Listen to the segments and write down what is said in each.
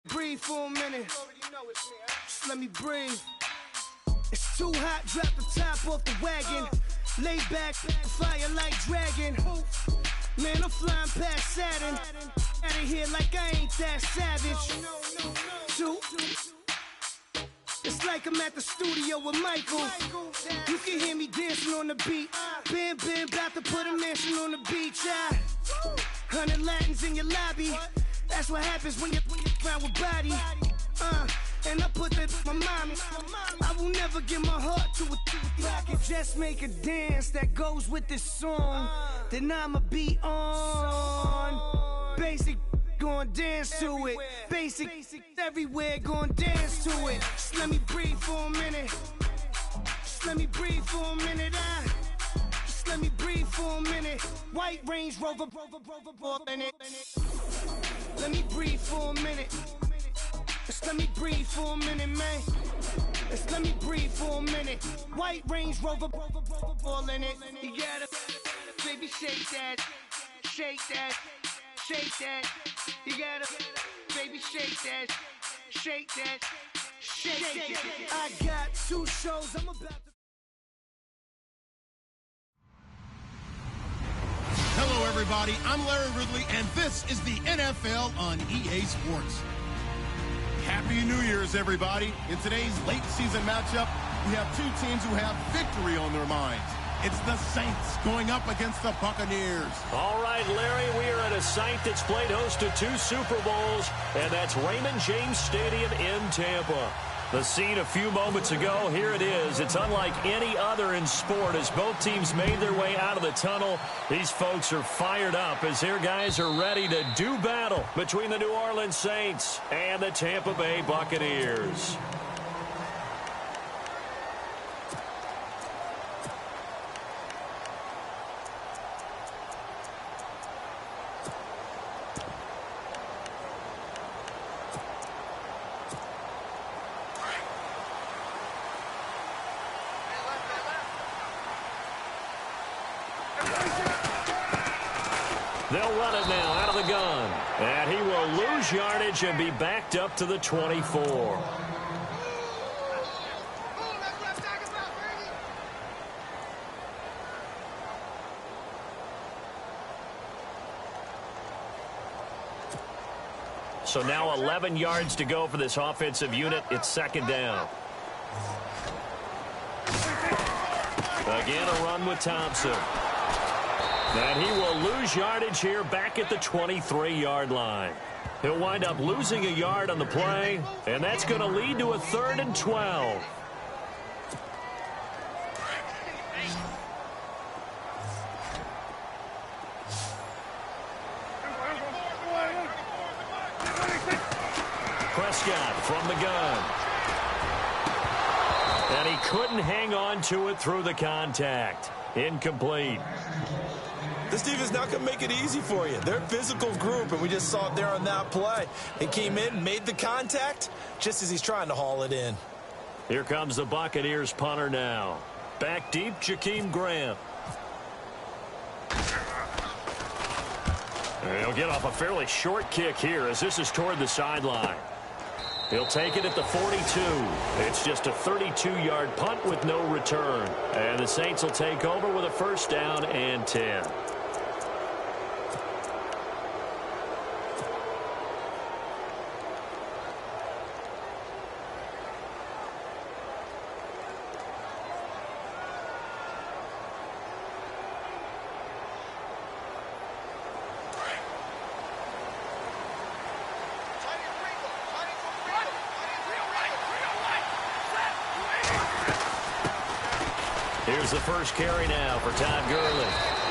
Breathe for a minute. Just let me breathe. It's too hot, drop the top off the wagon. Lay back, fire like dragon. Man, I'm flying past Saturn. Out of here like I ain't that savage. Two. It's like I'm at the studio with Michael. You can hear me dancing on the beat. Bam, about to put a mansion on the beach. 100 Latins in your lobby. That's what happens when you're around with body. And I put that my mommy. I will never give my heart to it. If I could just make a dance that goes with this song, then I'ma be on. Basic, gon' dance to it. Basic, everywhere, gon' dance to it. Just let me breathe for a minute. Just let me breathe for a minute. Just let me breathe for a minute. White Range Rover, in it. Let me breathe for a minute. Just let me breathe for a minute, man. Just let me breathe for a minute. White Range Rover, all in it. You gotta, baby, shake that, shake that, shake that. You gotta, baby, shake that, shake that, shake that. I got 2 shows, I'm about to. Hello, everybody. I'm Larry Ridley, and this is the NFL on EA Sports. Happy New Year's, everybody. In today's late season matchup, we have 2 teams who have victory on their minds. It's the Saints going up against the Buccaneers. All right, Larry, we are at a site that's played host to 2 Super Bowls, and that's Raymond James Stadium in Tampa. The scene a few moments ago, here it is. It's unlike any other in sport as both teams made their way out of the tunnel. These folks are fired up as their guys are ready to do battle between the New Orleans Saints and the Tampa Bay Buccaneers. They'll run it now out of the gun. And he will lose yardage and be backed up to the 24. So now 11 yards to go for this offensive unit. It's 2nd down. Again, a run with Thompson. And he will lose yardage here back at the 23-yard line. He'll wind up losing a yard on the play, and that's going to lead to a 3rd and 12. Prescott from the gun. And he couldn't hang on to it through the contact. Incomplete. This defense not going to make it easy for you. They're a physical group, and we just saw it there on that play. They came in, made the contact, just as he's trying to haul it in. Here comes the Buccaneers punter now. Back deep, Jakeem Grant. And he'll get off a fairly short kick here as this is toward the sideline. He'll take it at the 42. It's just a 32-yard punt with no return. And the Saints will take over with a 1st down and 10. Here's the first carry now for Todd Gurley.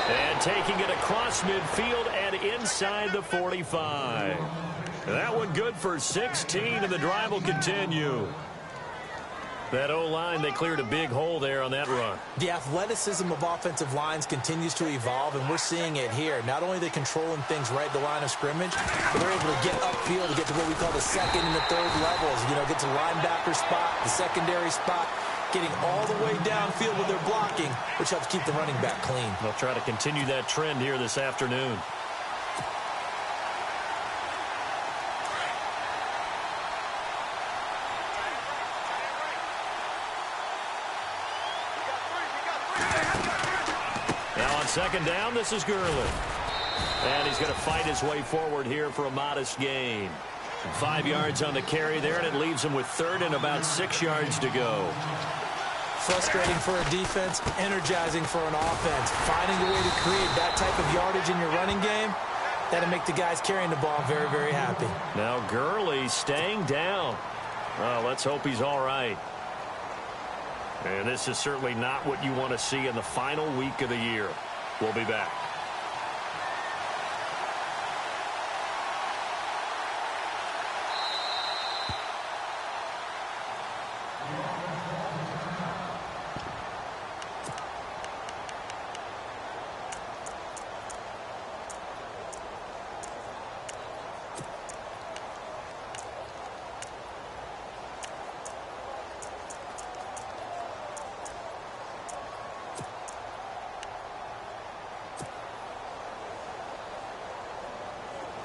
And taking it across midfield and inside the 45. That one good for 16, and the drive will continue. That O-line, they cleared a big hole there on that run. The athleticism of offensive lines continues to evolve, and we're seeing it here. Not only are they controlling things right at the line of scrimmage, but they're able to get upfield to get to what we call the 2nd and the 3rd levels. You know, get to linebacker spot, the secondary spot, getting all the way downfield with their blocking, which helps keep the running back clean. They'll try to continue that trend here this afternoon. On second down, this is Gurley. And he's going to fight his way forward here for a modest gain. 5 yards on the carry there, and it leaves him with third and about 6 yards to go. Frustrating for a defense, energizing for an offense. Finding a way to create that type of yardage in your running game, that'll make the guys carrying the ball very, very happy. Now Gurley staying down. Well, let's hope he's all right. And this is certainly not what you want to see in the final week of the year. We'll be back.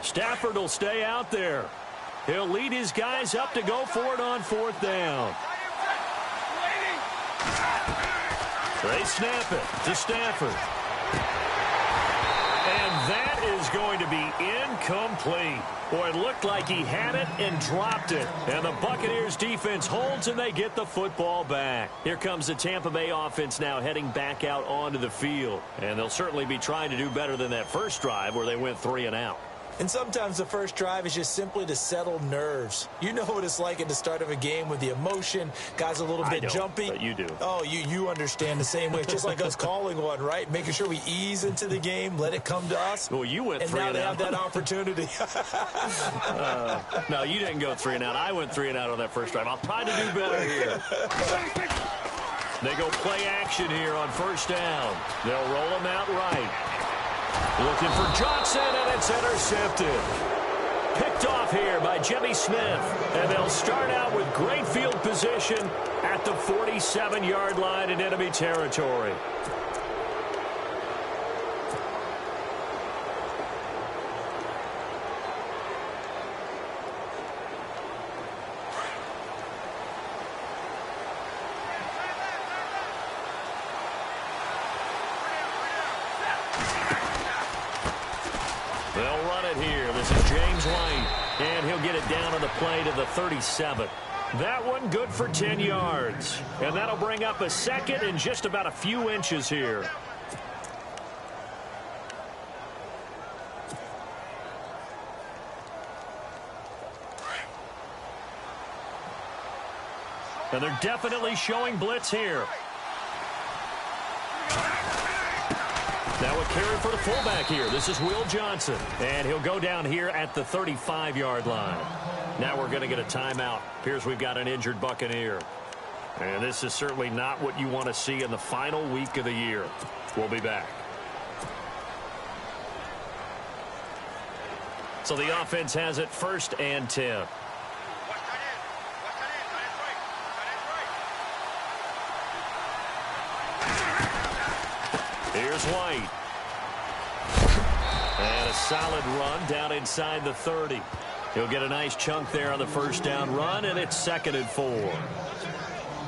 Stafford will stay out there. He'll lead his guys up to go for it on fourth down. They snap it to Stafford. And that is going to be incomplete. Boy, it looked like he had it and dropped it. And the Buccaneers defense holds and they get the football back. Here comes the Tampa Bay offense now heading back out onto the field. And they'll certainly be trying to do better than that first drive where they went 3 and out. And sometimes the first drive is just simply to settle nerves. You know what it's like at the start of a game with the emotion. Guys a little bit jumpy. But you do. Oh, you understand the same way. It's just like us calling one, right? Making sure we ease into the game, let it come to us. Well, you went 3 and out. And now they have that opportunity. No, you didn't go 3 and out. I went 3 and out on that first drive. I'll try to do better here. They go play action here on first down. They'll roll him out right. Looking for Johnson, and it's intercepted. Picked off here by Jimmy Smith. And they'll start out with great field position at the 47-yard line in enemy territory. They'll run it here. This is James White. And he'll get it down on the play to the 37. That one good for 10 yards. And that'll bring up a second and just about a few inches here. And they're definitely showing blitz here. Now a carry for the fullback here. This is Will Johnson. And he'll go down here at the 35-yard line. Now we're going to get a timeout. Appears we've got an injured Buccaneer. And this is certainly not what you want to see in the final week of the year. We'll be back. So the offense has it 1st and 10. Here's White. And a solid run down inside the 30. He'll get a nice chunk there on the first down run, and it's 2nd and 4.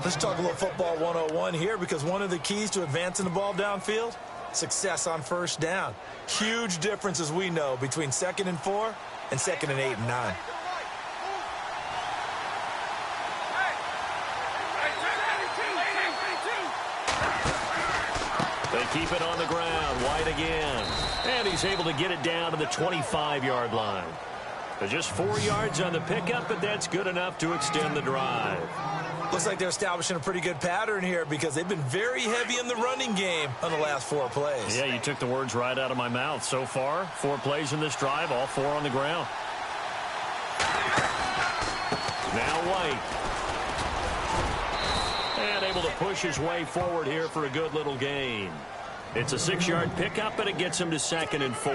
Let's talk a little football 101 here, because one of the keys to advancing the ball downfield, success on first down. Huge difference, as we know, between 2nd and 4 and 2nd and 8 and 9. They keep it on the ground. White again. And he's able to get it down to the 25-yard line. Just 4 yards on the pickup, but that's good enough to extend the drive. Looks like they're establishing a pretty good pattern here, because they've been very heavy in the running game on the last 4 plays. Yeah, you took the words right out of my mouth. So far, 4 plays in this drive, all 4 on the ground. Now White. And able to push his way forward here for a good little gain. It's a 6-yard pickup, but it gets him to 2nd and 4.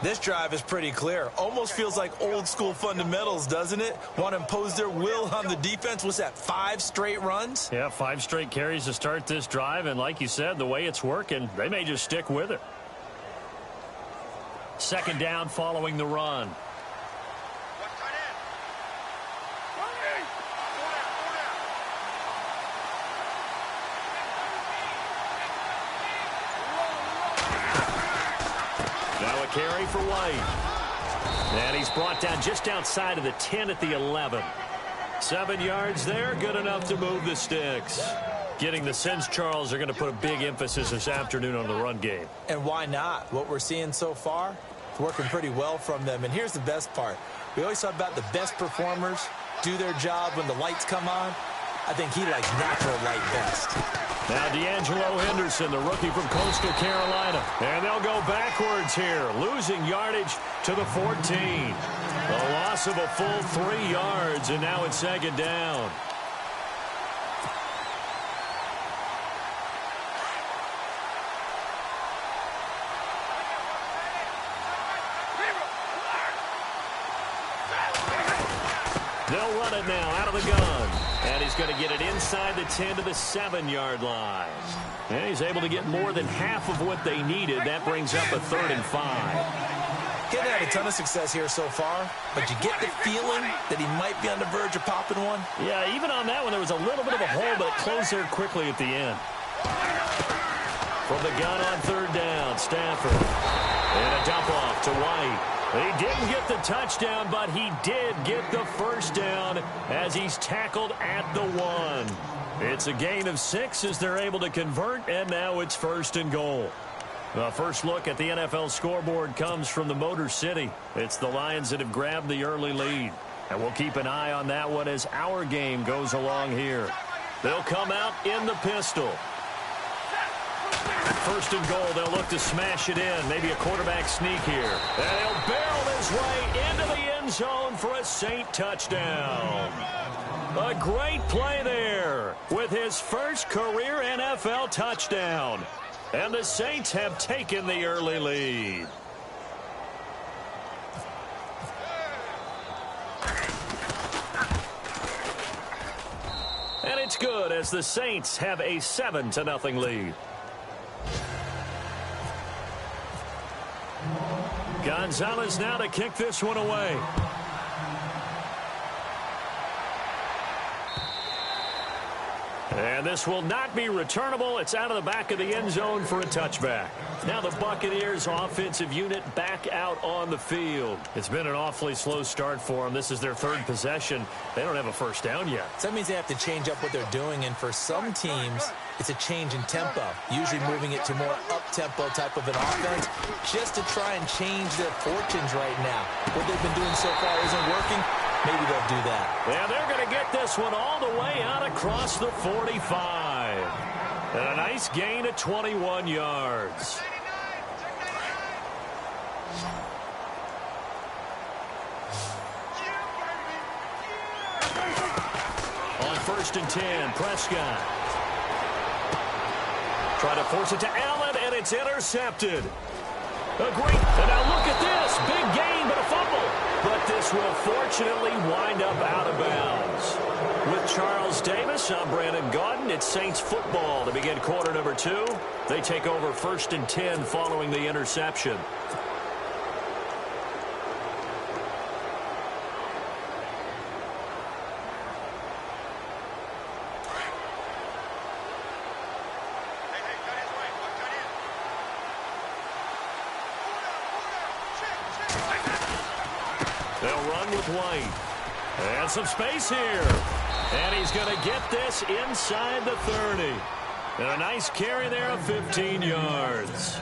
This drive is pretty clear. Almost feels like old school fundamentals, doesn't it? Want to impose their will on the defense. What's that, 5 straight runs? Yeah, 5 straight carries to start this drive. And like you said, the way it's working, they may just stick with it. 2nd down following the run. carry for White. And he's brought down just outside of the 10 at the 11. 7 yards there, good enough to move the sticks. Getting the sense Charles are going to put a big emphasis this afternoon on the run game. And why not? What we're seeing so far, it's working pretty well from them. And here's the best part. We always talk about the best performers do their job when the lights come on. I think he likes natural light best. Now D'Angelo Henderson, the rookie from Coastal Carolina. And they'll go backwards here, losing yardage to the 14. A loss of a full 3 yards, and now it's second down. They'll run it now out of the gun. And he's going to get it inside the 10 to the 7-yard line. And he's able to get more than half of what they needed. That brings up a 3rd and 5. Getting had a ton of success here so far, but you get the feeling that he might be on the verge of popping one. Yeah, even on that one, there was a little bit of a hole, but it closed there quickly at the end. From the gun on 3rd down, Stafford. And a dump off to White. He didn't get the touchdown, but he did get the first down as he's tackled at the 1. It's a gain of 6 as they're able to convert, and now it's 1st and goal. The first look at the NFL scoreboard comes from the Motor City. It's the Lions that have grabbed the early lead. And we'll keep an eye on that one as our game goes along here. They'll come out in the pistol. 1st and goal, they'll look to smash it in. Maybe a quarterback sneak here. And he'll barrel his way into the end zone for a Saint touchdown. A great play there with his first career NFL touchdown. And the Saints have taken the early lead. And it's good as the Saints have a 7-0 lead. Gonzalez now to kick this one away. And this will not be returnable. It's out of the back of the end zone for a touchback. Now the Buccaneers offensive unit back out on the field. It's been an awfully slow start for them. This is their 3rd possession. They don't have a first down yet. So that means they have to change up what they're doing, and for some teams, it's a change in tempo, usually moving it to more up-tempo type of an offense, just to try and change their fortunes right now. What they've been doing so far isn't working. Maybe they'll do that. Yeah, they're going to get this one all the way out across the 45. And a nice gain of 21 yards. On 1st and 10, Prescott. Try to force it to Allen, and it's intercepted. A great, and now look at this. Big gain, but a fumble. But this will fortunately wind up out of bounds. With Charles Davis, I'm Brandon Gaudin. It's Saints football to begin quarter number 2. They take over 1st and 10 following the interception. They'll run with White. And some space here. And he's going to get this inside the 30. And a nice carry there of 15 yards.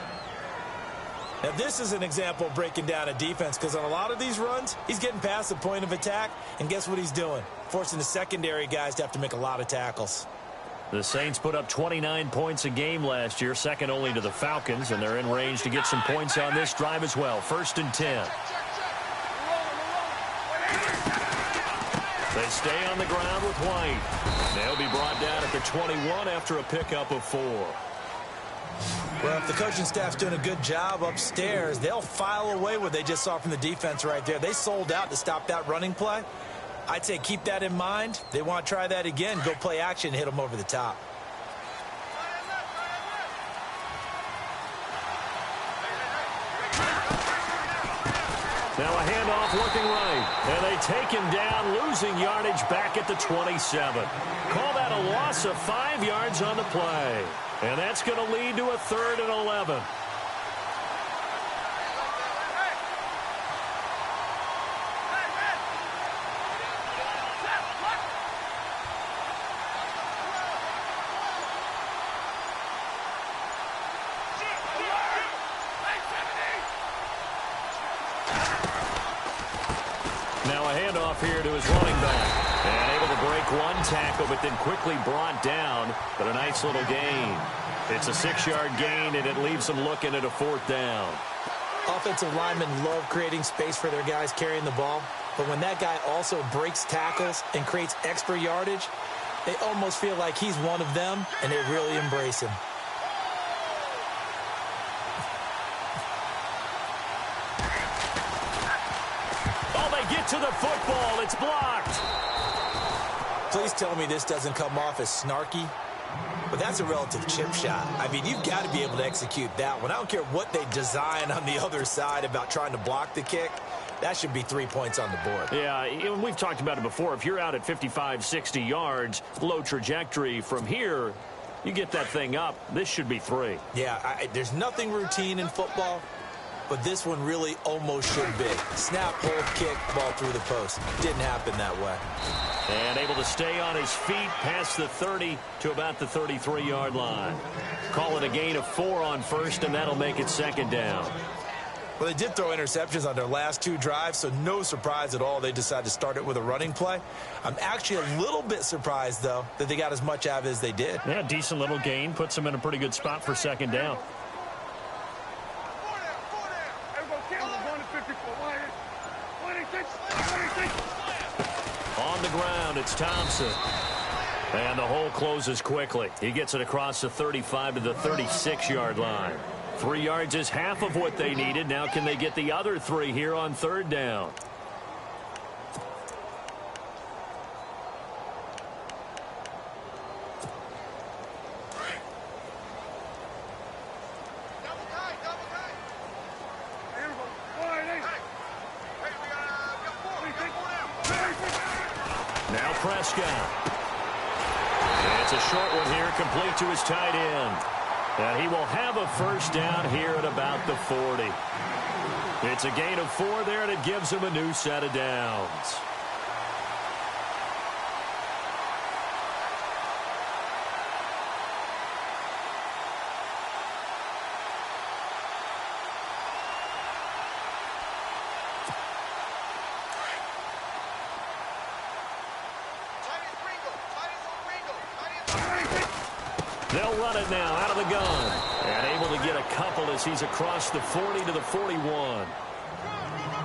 Now, this is an example of breaking down a defense, because on a lot of these runs, he's getting past the point of attack, and guess what he's doing? Forcing the secondary guys to have to make a lot of tackles. The Saints put up 29 points a game last year, second only to the Falcons, and they're in range to get some points on this drive as well. 1st and 10. They stay on the ground with White. They'll be brought down at the 21 after a pickup of 4. Well, if the coaching staff's doing a good job upstairs, they'll file away what they just saw from the defense right there. They sold out to stop that running play. I'd say keep that in mind. They want to try that again. Go play action, hit them over the top. Now a handoff looking right. And they take him down, losing yardage back at the 27. Call that a loss of 5 yards on the play. And that's going to lead to a 3rd and 11. Now a handoff here to his running back. And able to break one tackle, but then quickly brought down. But a nice little gain. It's a 6-yard gain, and it leaves them looking at a 4th down. Offensive linemen love creating space for their guys carrying the ball. But when that guy also breaks tackles and creates extra yardage, they almost feel like he's one of them, and they really embrace him. Oh, they get to the football. It's blocked. Please tell me this doesn't come off as snarky. But that's a relative chip shot. I mean, you've got to be able to execute that one. I don't care what they design on the other side about trying to block the kick. That should be 3 points on the board. Yeah, we've talked about it before. If you're out at 55, 60 yards, low trajectory from here, you get that thing up. This should be 3. Yeah, there's nothing routine in football, but this one really almost should be. Snap, hold, kick, ball through the post. Didn't happen that way. And able to stay on his feet past the 30 to about the 33-yard line. Call it a gain of 4 on first, and that'll make it 2nd down. Well, they did throw interceptions on their last 2 drives, so no surprise at all they decided to start it with a running play. I'm actually a little bit surprised, though, that they got as much out of it as they did. Yeah, decent little gain. Puts them in a pretty good spot for 2nd down. On the ground, it's Thompson. And the hole closes quickly. He gets it across the 35 to the 36-yard line. 3 yards is half of what they needed. Now can they get the other 3 here on 3rd down? Now Prescott. It's a short one here, complete to his tight end. And he will have a 1st down here at about the 40. It's a gain of 4 there, and it gives him a new set of downs. They'll run it now out of the gun. And able to get a couple as he's across the 40 to the 41. Well,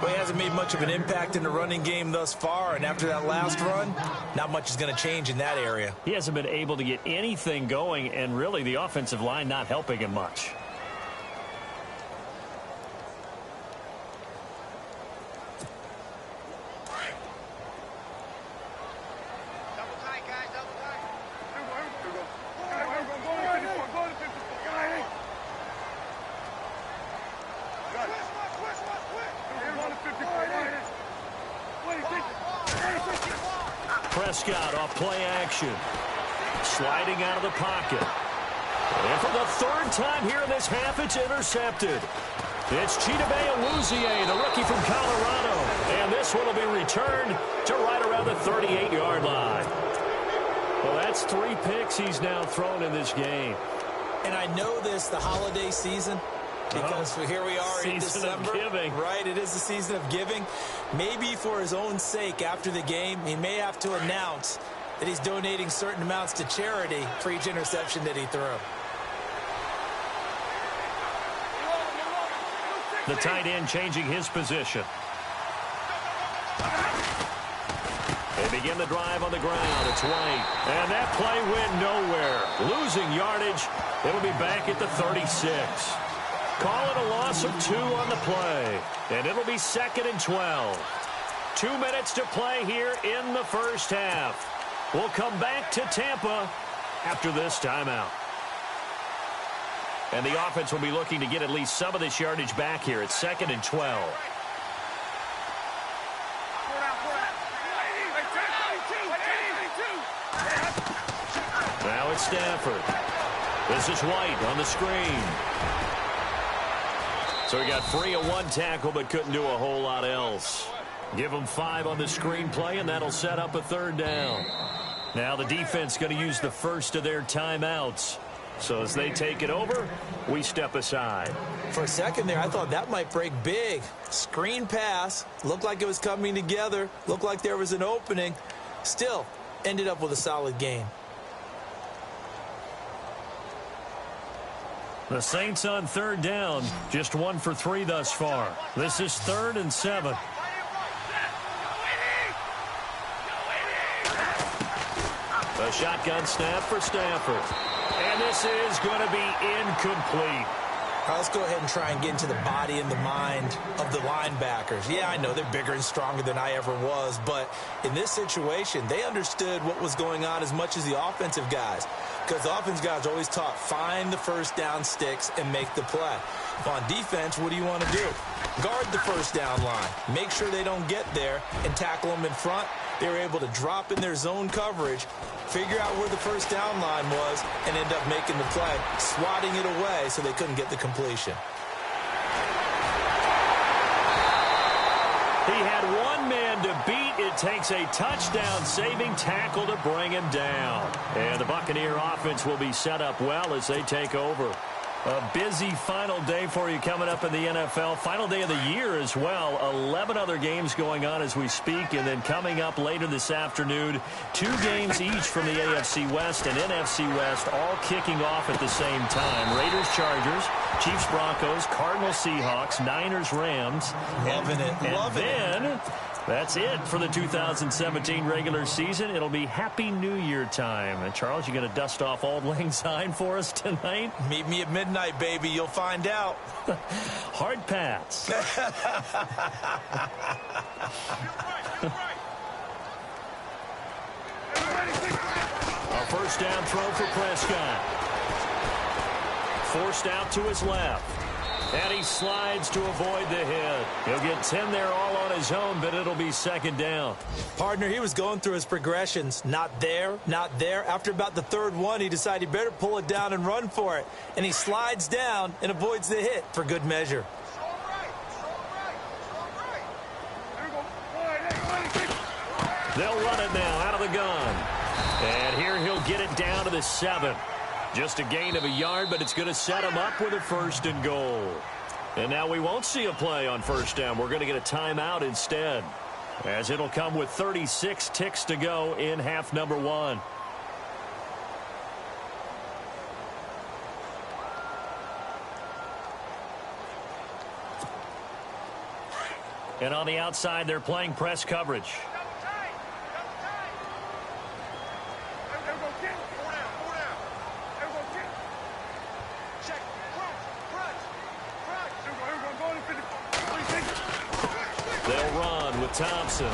he hasn't made much of an impact in the running game thus far, and after that last run, not much is going to change in that area. He hasn't been able to get anything going, and really the offensive line not helping him much. Prescott off play action. Sliding out of the pocket. And for the 3rd time here in this half, it's intercepted. It's Chidobe Awuzie, the rookie from Colorado. And this one will be returned to right around the 38-yard line. Well, that's 3 picks he's now thrown in this game. And I know this, the holiday season, because here we are in December. Right, it is the season of giving. Maybe for his own sake after the game, he may have to announce that he's donating certain amounts to charity for each interception that he threw. The tight end changing his position. They begin the drive on the ground. It's White. And that play went nowhere. Losing yardage. It'll be back at the 36. Call it a loss of 2 on the play. And it'll be 2nd and 12. 2 minutes to play here in the 1st half. We'll come back to Tampa after this timeout. And the offense will be looking to get at least some of this yardage back here at 2nd and 12. Now it's Stafford. This is White on the screen. So he got free of 1 tackle but couldn't do a whole lot else. Give him 5 on the screen play, and that'll set up a 3rd down. Now the defense going to use the first of their timeouts. So as they take it over, we step aside. For a second there, I thought that might break big. Screen pass. Looked like it was coming together. Looked like there was an opening. Still, ended up with a solid gain. The Saints on third down, just 1 for 3 thus far. This is 3rd and 7. A shotgun snap for Stafford. And this is going to be incomplete. All right, let's go ahead and try and get into the body and the mind of the linebackers. Yeah, I know they're bigger and stronger than I ever was, but in this situation, they understood what was going on as much as the offensive guys. Because the offensive guys are always taught, find the first down sticks and make the play. On defense, what do you want to do? Guard the first down line. Make sure they don't get there and tackle them in front. They were able to drop in their zone coverage, figure out where the first down line was, and end up making the play, swatting it away so they couldn't get the completion. He had one man to beat. It takes a touchdown-saving tackle to bring him down. And the Buccaneer offense will be set up well as they take over. A busy final day for you coming up in the NFL. Final day of the year as well. 11 other games going on as we speak. And then coming up later this afternoon, 2 games each from the AFC West and NFC West, all kicking off at the same time. Raiders, Chargers, Chiefs, Broncos, Cardinals, Seahawks, Niners, Rams. Loving it. And then that's it for the 2017 regular season. It'll be Happy New Year time. And Charles, you going to dust off Auld Lang Syne for us tonight? Meet me at midnight, baby. You'll find out. Hard pass. A first down throw for Prescott. Forced out to his left. And he slides to avoid the hit. He'll get 10 there all on his own, but it'll be second down. Partner, he was going through his progressions. Not there, not there. After about the third one, he decided he better pull it down and run for it. And he slides down and avoids the hit for good measure. They'll run it now out of the gun. And here he'll get it down to the 7. Just a gain of a yard, but it's going to set him up with a 1st and goal. And now we won't see a play on first down. We're going to get a timeout instead, as it'll come with 36 ticks to go in half number 1. And on the outside, they're playing press coverage. They'll run with Thompson.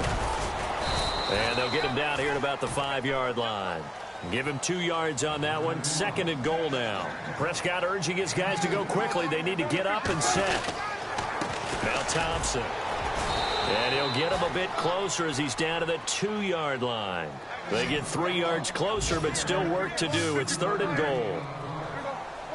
And they'll get him down here at about the 5-yard line. Give him 2 yards on that one. 2nd and goal now. Prescott urging his guys to go quickly. They need to get up and set. Now Thompson. And he'll get him a bit closer as he's down to the 2-yard line. They get 3 yards closer, but still work to do. It's 3rd and goal.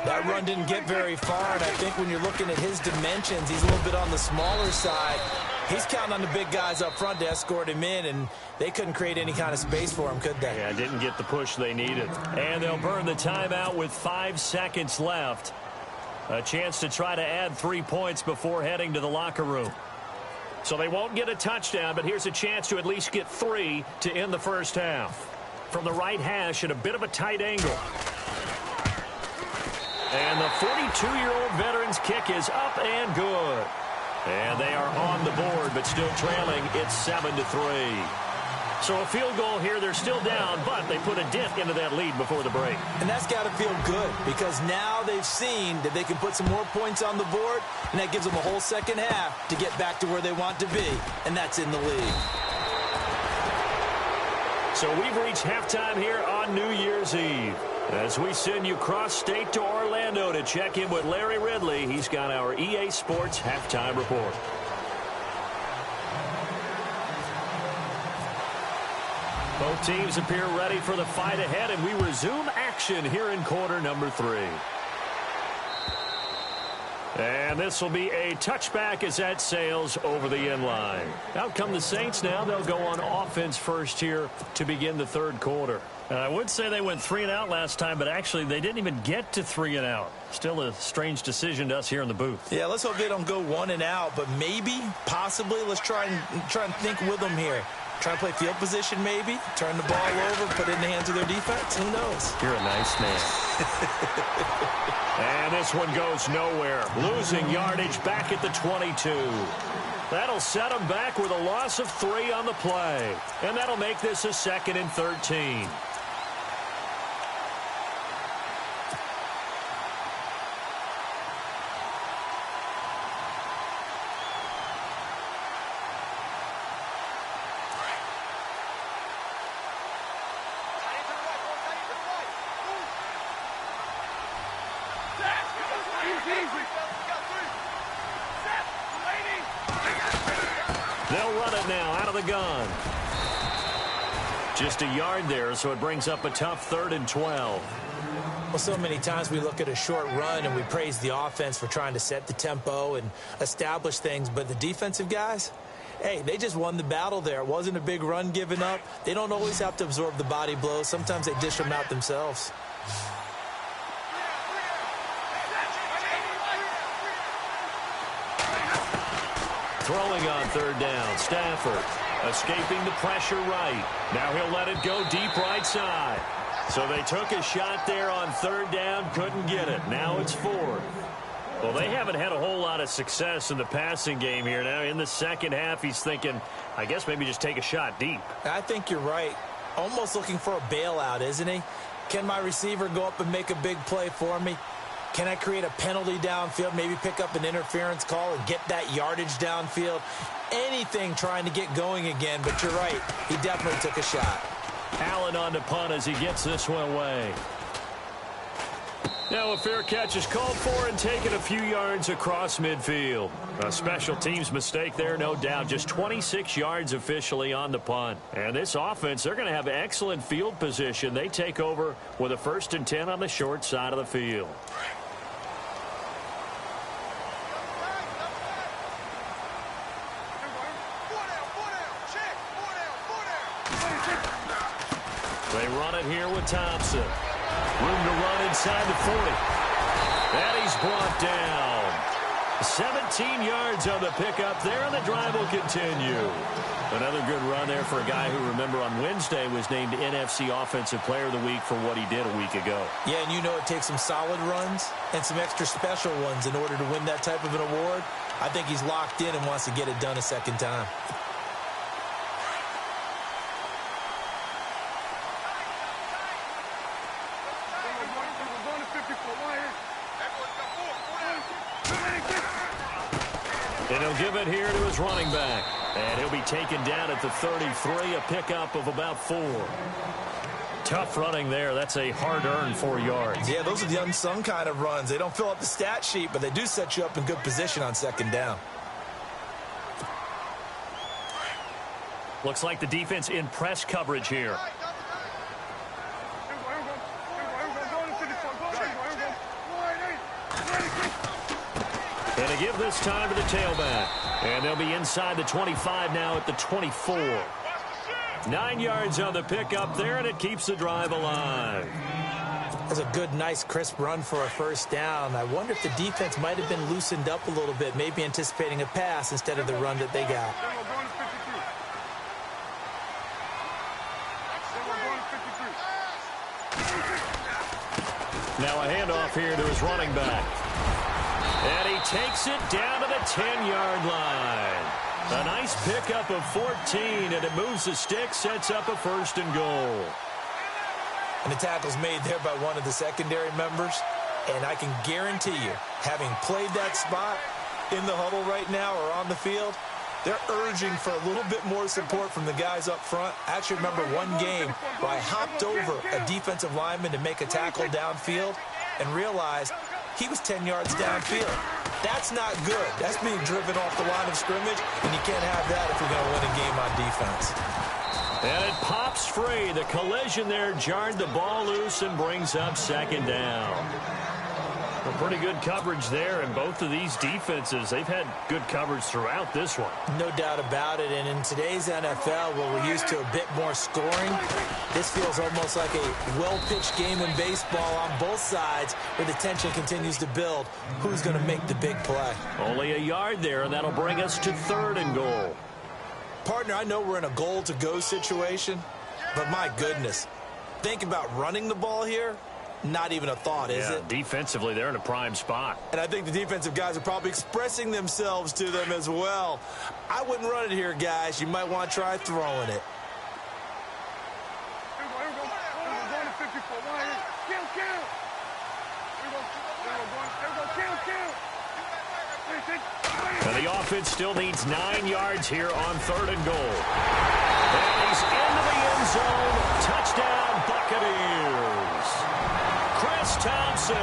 That run didn't get very far, and I think when you're looking at his dimensions, he's a little bit on the smaller side. He's counting on the big guys up front to escort him in, and they couldn't create any kind of space for him, could they? Yeah, didn't get the push they needed. And they'll burn the timeout with 5 seconds left. A chance to try to add 3 points before heading to the locker room. So they won't get a touchdown, but here's a chance to at least get 3 to end the first half. From the right hash at a bit of a tight angle. And the 42-year-old veteran's kick is up and good. And they are on the board, but still trailing. It's 7-3. So a field goal here. They're still down, but they put a dent into that lead before the break. And that's got to feel good, because now they've seen that they can put some more points on the board, and that gives them a whole second half to get back to where they want to be, and that's in the league. So we've reached halftime here on New Year's Eve. As we send you cross-state to Orlando to check in with Larry Ridley, he's got our EA Sports halftime report. Both teams appear ready for the fight ahead, and we resume action here in quarter number 3. And this will be a touchback as that sails over the end line. Out come the Saints now. They'll go on offense first here to begin the third quarter. I would say they went 3 and out last time, but actually they didn't even get to 3 and out. Still a strange decision to us here in the booth. Yeah, let's hope they don't go 1 and out, but maybe, possibly, let's try and think with them here. Try and play field position maybe, turn the ball over, put it in the hands of their defense. Who knows? You're a nice man. And this one goes nowhere. Losing yardage back at the 22. That'll set them back with a loss of 3 on the play. And that'll make this a 2nd and 13. They'll run it now out of the gun. Just a yard there, so it brings up a tough 3rd and 12. Well, so many times we look at a short run and we praise the offense for trying to set the tempo and establish things, but the defensive guys, hey, they just won the battle there. It wasn't a big run given up. They don't always have to absorb the body blows. Sometimes they dish them out themselves. Throwing on 3rd down, Stafford escaping the pressure right. Now he'll let it go deep right side. So they took a shot there on 3rd down, couldn't get it. Now it's 4th. Well, they haven't had a whole lot of success in the passing game here. Now in the second half, he's thinking, I guess maybe just take a shot deep. I think you're right. Almost looking for a bailout, isn't he? Can my receiver go up and make a big play for me? Can I create a penalty downfield, maybe pick up an interference call and get that yardage downfield? Anything trying to get going again, but you're right. He definitely took a shot. Allen on the punt as he gets this one away. Now a fair catch is called for and taken a few yards across midfield. A special teams mistake there, no doubt. Just 26 yards officially on the punt. And this offense, they're going to have excellent field position. They take over with a 1st and 10 on the short side of the field. They run it here with Thompson. Room to run inside the 40. And he's brought down. 17 yards on the pickup there, and the drive will continue. Another good run there for a guy who, remember, on Wednesday was named NFC Offensive Player of the Week for what he did a week ago. Yeah, and you know it takes some solid runs and some extra special ones in order to win that type of an award. I think he's locked in and wants to get it done a second time. And he'll give it here to his running back. And he'll be taken down at the 33, a pickup of about 4. Tough running there. That's a hard-earned 4 yards. Yeah, those are the unsung kind of runs. They don't fill up the stat sheet, but they do set you up in good position on 2nd down. Looks like the defense in press coverage here. And to give this time to the tailback. And they'll be inside the 25 now at the 24. 9 yards on the pickup there, and it keeps the drive alive. That's a good, nice, crisp run for a 1st down. I wonder if the defense might have been loosened up a little bit, maybe anticipating a pass instead of the run that they got. Now a handoff here to his running back. And he takes it down to the 10-yard line. A nice pickup of 14, and it moves the stick, sets up a 1st and goal. And the tackle's made there by one of the secondary members. And I can guarantee you, having played that spot in the huddle right now or on the field, they're urging for a little bit more support from the guys up front. I actually remember one game where I hopped over a defensive lineman to make a tackle downfield and realized he was 10 yards downfield. That's not good. That's being driven off the line of scrimmage, and you can't have that if you're going to win a game on defense. And it pops free. The collision there jarred the ball loose and brings up 2nd down. Well, pretty good coverage there, and both of these defenses, they've had good coverage throughout this one. No doubt about it, and in today's NFL, where we're used to a bit more scoring, this feels almost like a well-pitched game in baseball on both sides, where the tension continues to build. Who's going to make the big play? Only a yard there, and that'll bring us to 3rd and goal. Partner, I know we're in a goal-to-go situation, but my goodness, think about running the ball here. Not even a thought, is it? Defensively, they're in a prime spot. And I think the defensive guys are probably expressing themselves to them as well. I wouldn't run it here, guys. You might want to try throwing it. And the offense still needs 9 yards here on 3rd and goal. And he's into the end zone. Touchdown, Buccaneers. Chris Thompson,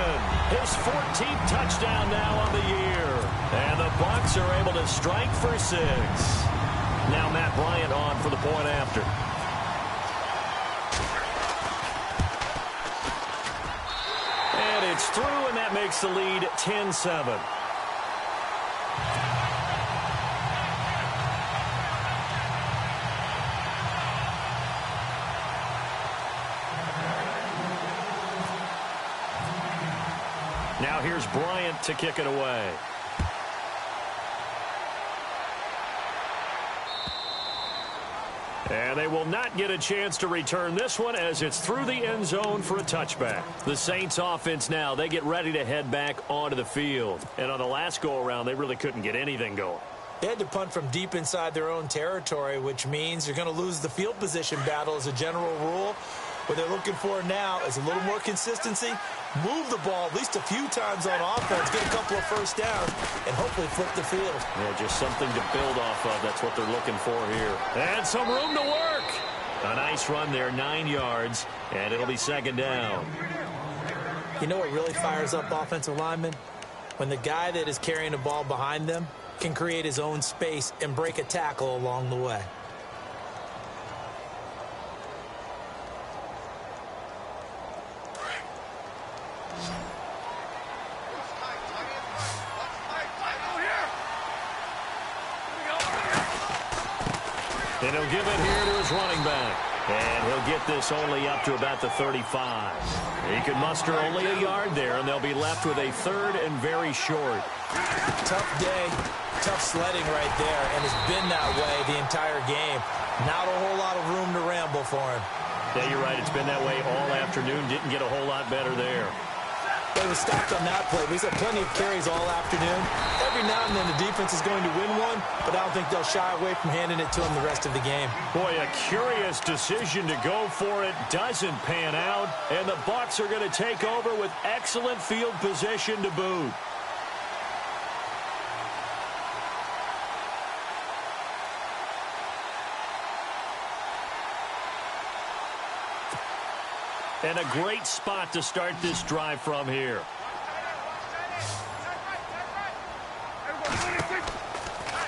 his 14th touchdown now on the year. And the Bucs are able to strike for 6. Now Matt Bryant on for the point after. And it's through, and that makes the lead 10-7. Now here's Bryant to kick it away. And they will not get a chance to return this one as it's through the end zone for a touchback. The Saints offense now, they get ready to head back onto the field. And on the last go-around, they really couldn't get anything going. They had to punt from deep inside their own territory, which means you're going to lose the field position battle as a general rule. What they're looking for now is a little more consistency, move the ball at least a few times on offense, get a couple of first downs, and hopefully flip the field. Yeah, just something to build off of. That's what they're looking for here. And some room to work. A nice run there, 9 yards, and it'll be 2nd down. You know what really fires up offensive linemen? When the guy that is carrying the ball behind them can create his own space and break a tackle along the way. And he'll give it here to his running back. And he'll get this only up to about the 35. He can muster only a yard there, and they'll be left with a 3rd and very short. Tough day, tough sledding right there, and it's been that way the entire game. Not a whole lot of room to ramble for him. Yeah, you're right. It's been that way all afternoon. Didn't get a whole lot better there. They was stopped on that play. He's had plenty of carries all afternoon. Every now and then the defense is going to win one, but I don't think they'll shy away from handing it to him the rest of the game. Boy, a curious decision to go for it. Doesn't pan out, and the Bucs are going to take over with excellent field position to boot. And a great spot to start this drive from here.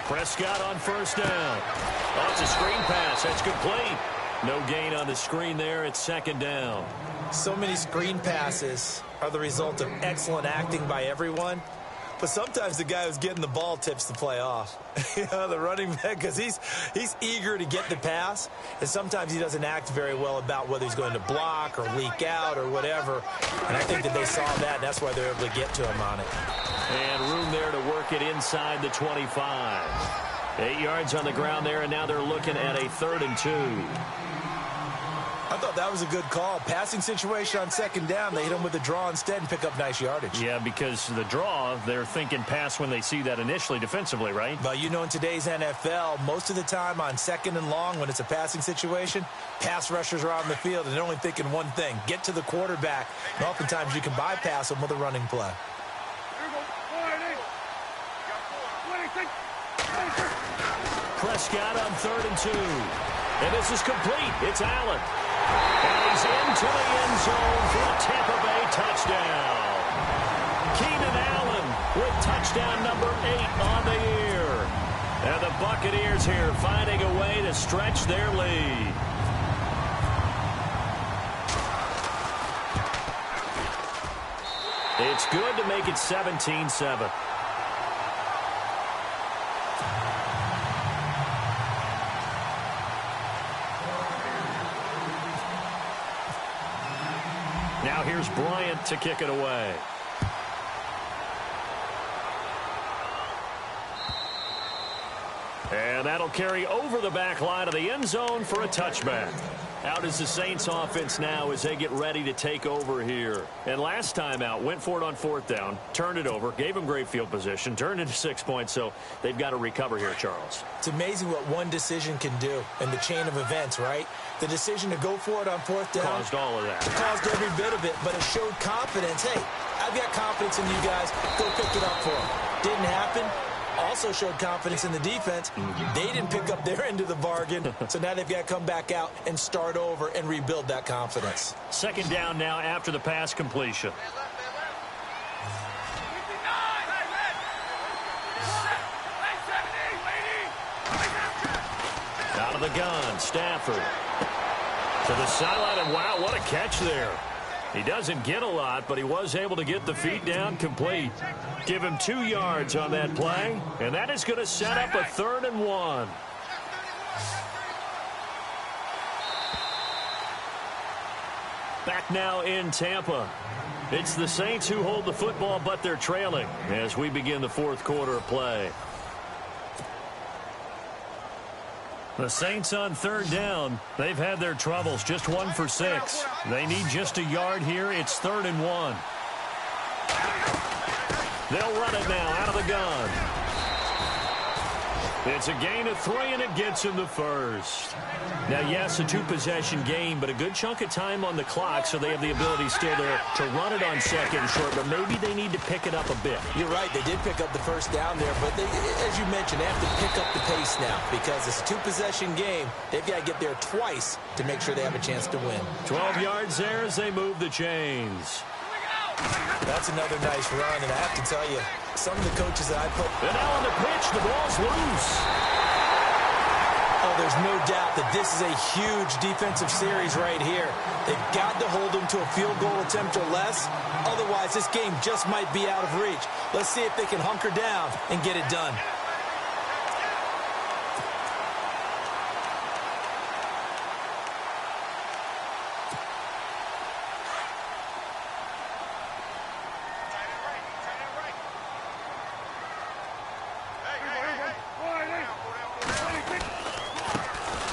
Prescott on 1st down. Oh, it's a screen pass. That's complete. No gain on the screen there. It's 2nd down. So many screen passes are the result of excellent acting by everyone. But sometimes the guy who's getting the ball tips the play off. You know, the running back, because he's eager to get the pass, and sometimes he doesn't act very well about whether he's going to block or leak out or whatever. And I think that they saw that, and that's why they're able to get to him on it. And room there to work it inside the 25. 8 yards on the ground there, and now they're looking at a 3rd and 2. I thought that was a good call. Passing situation on 2nd down. They hit him with a draw instead and pick up nice yardage. Yeah, because the draw, they're thinking pass when they see that initially defensively, right? But you know, in today's NFL, most of the time on 2nd and long, when it's a passing situation, pass rushers are on the field, and they're only thinking one thing, get to the quarterback. And oftentimes you can bypass them with a running play. Prescott on 3rd and 2. And this is complete. It's Allen. And he's into the end zone for a Tampa Bay touchdown. Keenan Allen with touchdown number 8 on the year. And the Buccaneers here finding a way to stretch their lead. It's good to make it 17-7. Now here's Bryant to kick it away. And that'll carry over the back line of the end zone for a touchback. Out is the Saints offense now as they get ready to take over here. And last time out, went for it on 4th down, turned it over, gave them great field position, turned into 6 points, so they've got to recover here, Charles. It's amazing what one decision can do in the chain of events, right? The decision to go for it on 4th down caused all of that. Caused every bit of it, but it showed confidence. Hey, I've got confidence in you guys. Go pick it up for them. Didn't happen. Also showed confidence in the defense. They didn't pick up their end of the bargain, so now they've got to come back out and start over and rebuild that confidence. 2nd down now after the pass completion. Out of the gun, Stafford. To the sideline, and wow, what a catch there. He doesn't get a lot, but he was able to get the feet down complete. Give him 2 yards on that play, and that is going to set up a 3rd and 1. Back now in Tampa. It's the Saints who hold the football, but they're trailing as we begin the 4th quarter of play. The Saints on 3rd down. They've had their troubles, just 1 for 6. They need just a yard here. It's 3rd and 1. They'll run it now out of the gun. It's a gain of 3, and it gets him the first. Now, yes, a 2-possession game, but a good chunk of time on the clock, so they have the ability still there to run it on 2nd and short, but maybe they need to pick it up a bit. You're right. They did pick up the first down there, but they, as you mentioned, they have to pick up the pace now because it's a 2-possession game. They've got to get there twice to make sure they have a chance to win. 12 yards there as they move the chains. That's another nice run, and I have to tell you, some of the coaches that I put... And now on the pitch, the ball's loose. Oh, there's no doubt that this is a huge defensive series right here. They've got to hold them to a field goal attempt or less. Otherwise, this game just might be out of reach. Let's see if they can hunker down and get it done.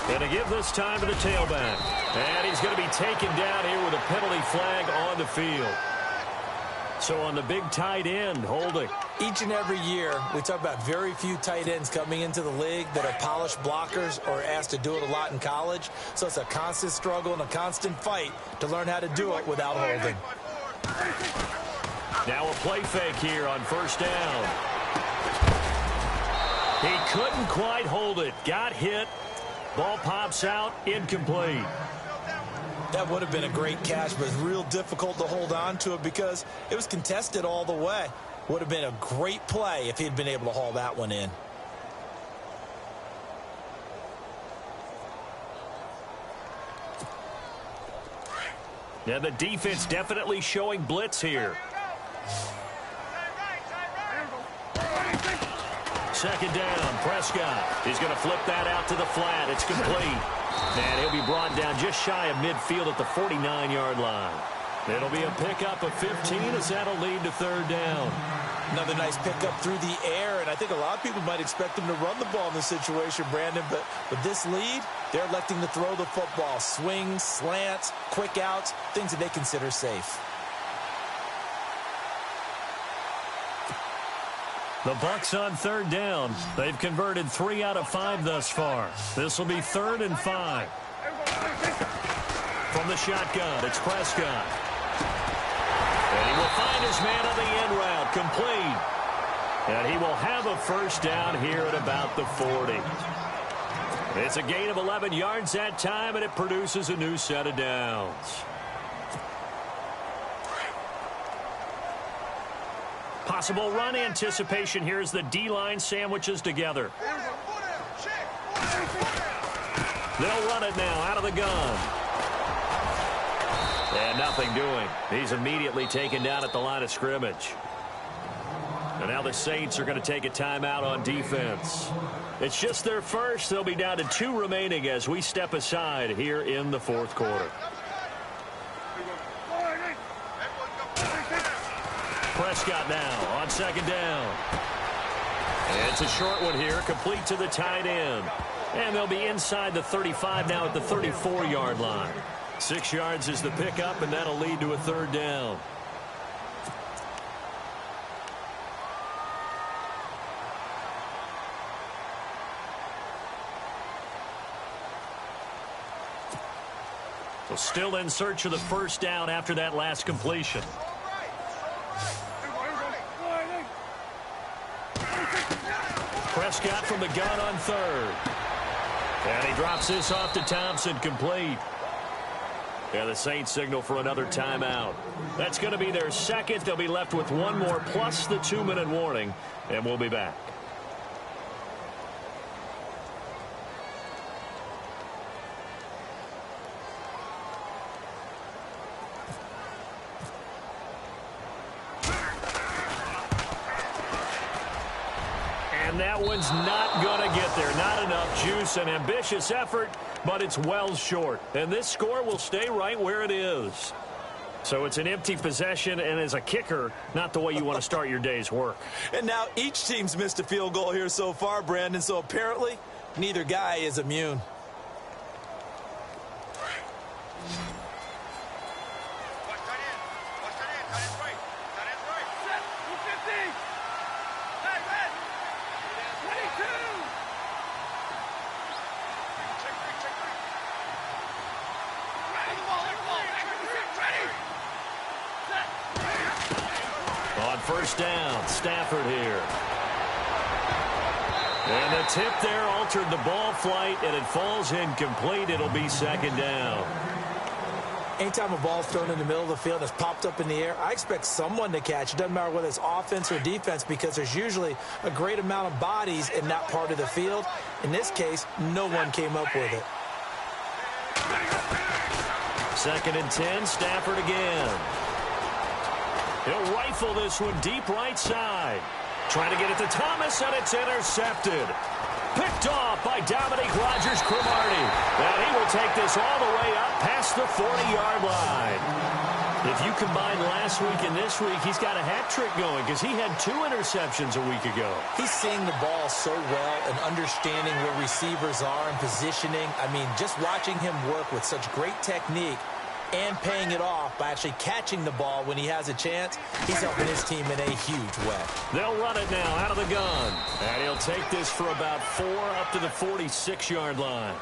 Going to give this time to the tailback. And he's going to be taken down here with a penalty flag on the field. So on the big tight end, holding. Each and every year, we talk about very few tight ends coming into the league that are polished blockers or asked to do it a lot in college. So it's a constant struggle and a constant fight to learn how to do it without holding. Now a play fake here on 1st down. He couldn't quite hold it. Got hit. Ball pops out, incomplete. That would have been a great catch, but it's real difficult to hold on to it because it was contested all the way. Would have been a great play if he'd been able to haul that one in. Now the defense definitely showing blitz here. 2nd down, Prescott. He's going to flip that out to the flat. It's complete. And he'll be brought down just shy of midfield at the 49-yard line. It'll be a pickup of 15 as that'll lead to 3rd down. Another nice pickup through the air, and I think a lot of people might expect him to run the ball in this situation, Brandon, but with this lead, they're electing to throw the football. Swings, slants, quick outs, things that they consider safe. The Bucs on 3rd down. They've converted 3 out of 5 thus far. This will be 3rd and 5. From the shotgun, it's Prescott. And he will find his man on the end route, complete. And he will have a 1st down here at about the 40. It's a gain of 11 yards that time, and it produces a new set of downs. Possible run anticipation here as the D-line sandwiches together. They'll run it now out of the gun. And nothing doing. He's immediately taken down at the line of scrimmage. And now the Saints are going to take a timeout on defense. It's just their first. They'll be down to 2 remaining as we step aside here in the fourth quarter. Prescott now on second down. It's a short one here, complete to the tight end. And they'll be inside the 35 now at the 34-yard line. 6 yards is the pickup, and that'll lead to a third down. So still in search of the first down after that last completion. Prescott from the gun on third. And he drops this off to Thompson, complete. And the Saints signal for another timeout. That's going to be their second. They'll be left with one more plus the 2-minute warning, and we'll be back. And that one's not going to get there. Not enough juice. An ambitious effort, but it's well short. And this score will stay right where it is. So it's an empty possession, and as a kicker, not the way you want to start your day's work. And now each team's missed a field goal here so far, Brandon, so apparently neither guy is immune. First down, Stafford here. And the tip there altered the ball flight, and it falls incomplete. It'll be second down. Anytime a ball's thrown in the middle of the field that's popped up in the air, I expect someone to catch. It doesn't matter whether it's offense or defense, because there's usually a great amount of bodies in that part of the field. In this case, no one came up with it. Second and 10, Stafford again. He'll rifle this one deep right side. Trying to get it to Thomas, and it's intercepted. Picked off by Dominique Rodgers-Cromartie. And he will take this all the way up past the 40-yard line. If you combine last week and this week, he's got a hat trick going because he had 2 interceptions a week ago. He's seeing the ball so well and understanding where receivers are and positioning. I mean, just watching him work with such great technique and paying it off by actually catching the ball when he has a chance, he's helping his team in a huge way. They'll run it now out of the gun. And he'll take this for about 4 up to the 46-yard line.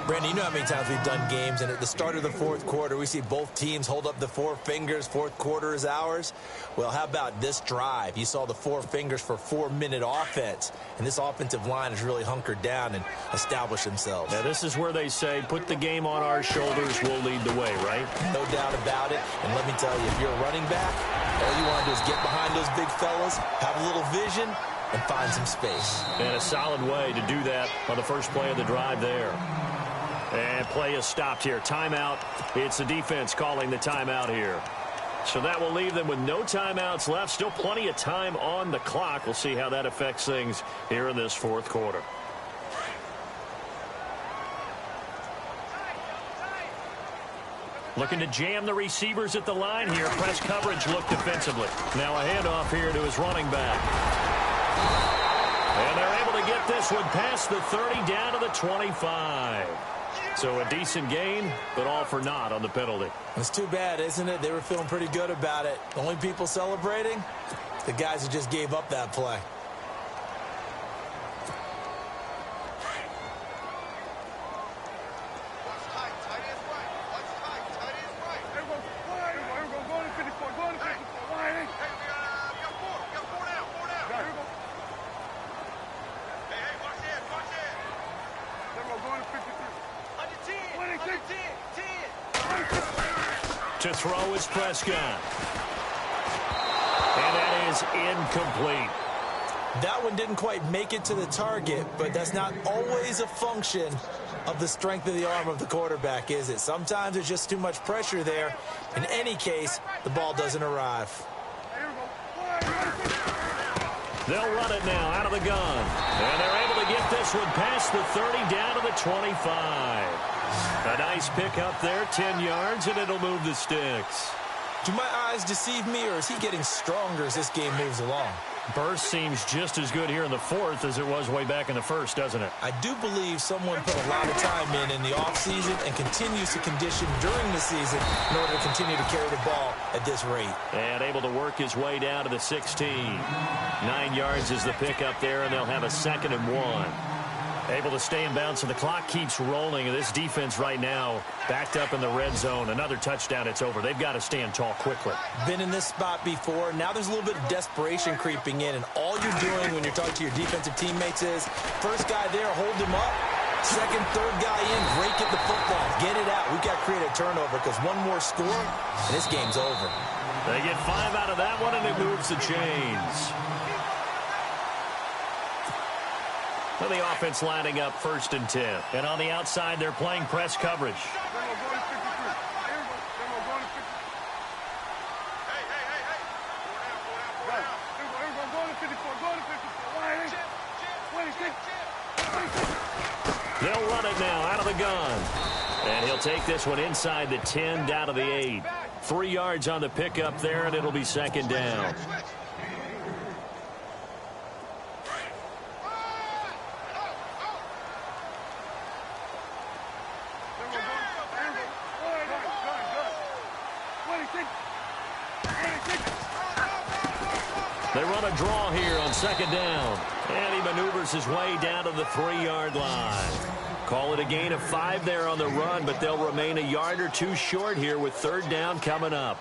Brandon, you know how many times we've done games, and at the start of the fourth quarter, we see both teams hold up the 4 fingers, fourth quarter is ours. Well, how about this drive? You saw the 4 fingers for 4-minute offense, and this offensive line has really hunkered down and established themselves. Now, this is where they say, put the game on our shoulders, we'll lead the way, right? No doubt about it, and let me tell you, if you're a running back, all you want to do is get behind those big fellas, have a little vision, and find some space. And a solid way to do that on the first play of the drive there. And play is stopped here. Timeout. It's the defense calling the timeout here. So that will leave them with no timeouts left. Still plenty of time on the clock. We'll see how that affects things here in this fourth quarter. Looking to jam the receivers at the line here. Press coverage look defensively. Now a handoff here to his running back. And they're able to get this one past the 30 down to the 25. So a decent gain, but all for naught on the penalty. It's too bad, isn't it? They were feeling pretty good about it. The only people celebrating, the guys who just gave up that play. To throw is Prescott. And that is incomplete. That one didn't quite make it to the target, but that's not always a function of the strength of the arm of the quarterback, is it? Sometimes there's just too much pressure there. In any case, the ball doesn't arrive. They'll run it now out of the gun. And they're able to get this one past the 30 down to the 25. A nice pickup there, 10 yards, and it'll move the sticks. Do my eyes deceive me, or is he getting stronger as this game moves along? Burst seems just as good here in the fourth as it was way back in the first, doesn't it? I do believe someone put a lot of time in the offseason and continues to condition during the season in order to continue to carry the ball at this rate. And able to work his way down to the 16. 9 yards is the pickup there, and they'll have a 2nd and 1. Able to stay in bounds, so the clock keeps rolling. And this defense right now backed up in the red zone. Another touchdown, it's over. They've got to stand tall quickly. Been in this spot before. Now there's a little bit of desperation creeping in. And all you're doing when you're talking to your defensive teammates is, first guy there, hold him up. Second, third guy in, break at the football. Get it out. We've got to create a turnover because one more score, and this game's over. They get 5 out of that one, and it moves the chains. The offense lining up 1st and 10. And on the outside, they're playing press coverage. They'll run it now out of the gun. And he'll take this one inside the 10 down to the 8. 3 yards on the pickup there, and it'll be 2nd down. They run a draw here on 2nd down. And he maneuvers his way down to the 3-yard line. Call it a gain of 5 there on the run, but they'll remain a yard or 2 short here with 3rd down coming up.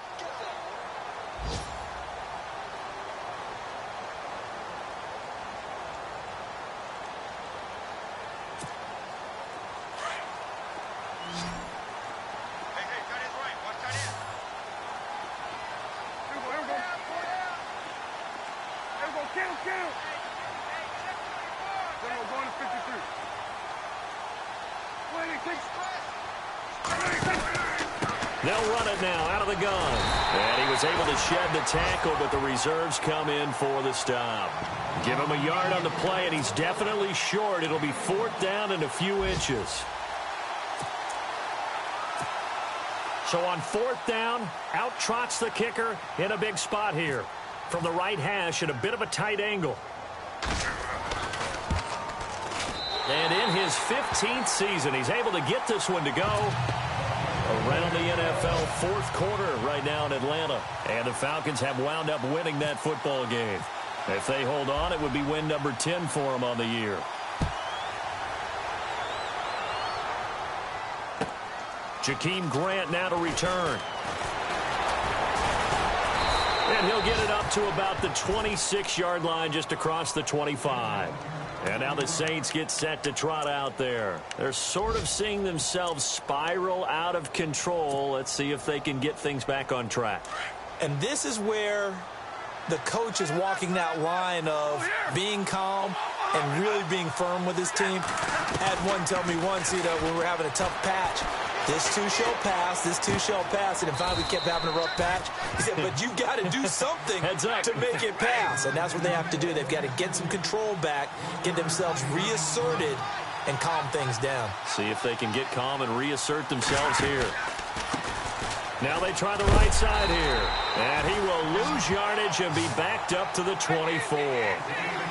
They'll run it now out of the gun. And he was able to shed the tackle, but the reserves come in for the stop. Give him a yard on the play, and he's definitely short. It'll be 4th down and a few inches. So on 4th down, out trots the kicker in a big spot here. From the right hash at a bit of a tight angle. And in his 15th season, he's able to get this one to go. Around the NFL 4th quarter right now in Atlanta. And the Falcons have wound up winning that football game. If they hold on, it would be win number 10 for them on the year. Jakeem Grant now to return. And he'll get it up to about the 26-yard line, just across the 25. And now the Saints get set to trot out there. They're sort of seeing themselves spiral out of control. Let's see if they can get things back on track. And this is where the coach is walking that line of being calm and really being firm with his team. Had one tell me once, when we're having a tough patch, this too shall pass, this too shall pass. And finally we kept having a rough patch. He said, but you've got to do something to make it pass. And that's what they have to do. They've got to get some control back, get themselves reasserted, and calm things down. See if they can get calm and reassert themselves here. Now they try the right side here. And he will lose yardage and be backed up to the 24.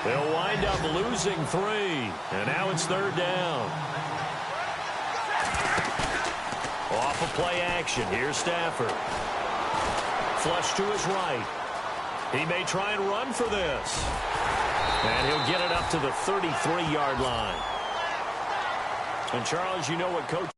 They'll wind up losing 3. And now it's 3rd down. Off of play action. Here's Stafford. Flush to his right. He may try and run for this. And he'll get it up to the 33-yard line. And Charles, you know what Coach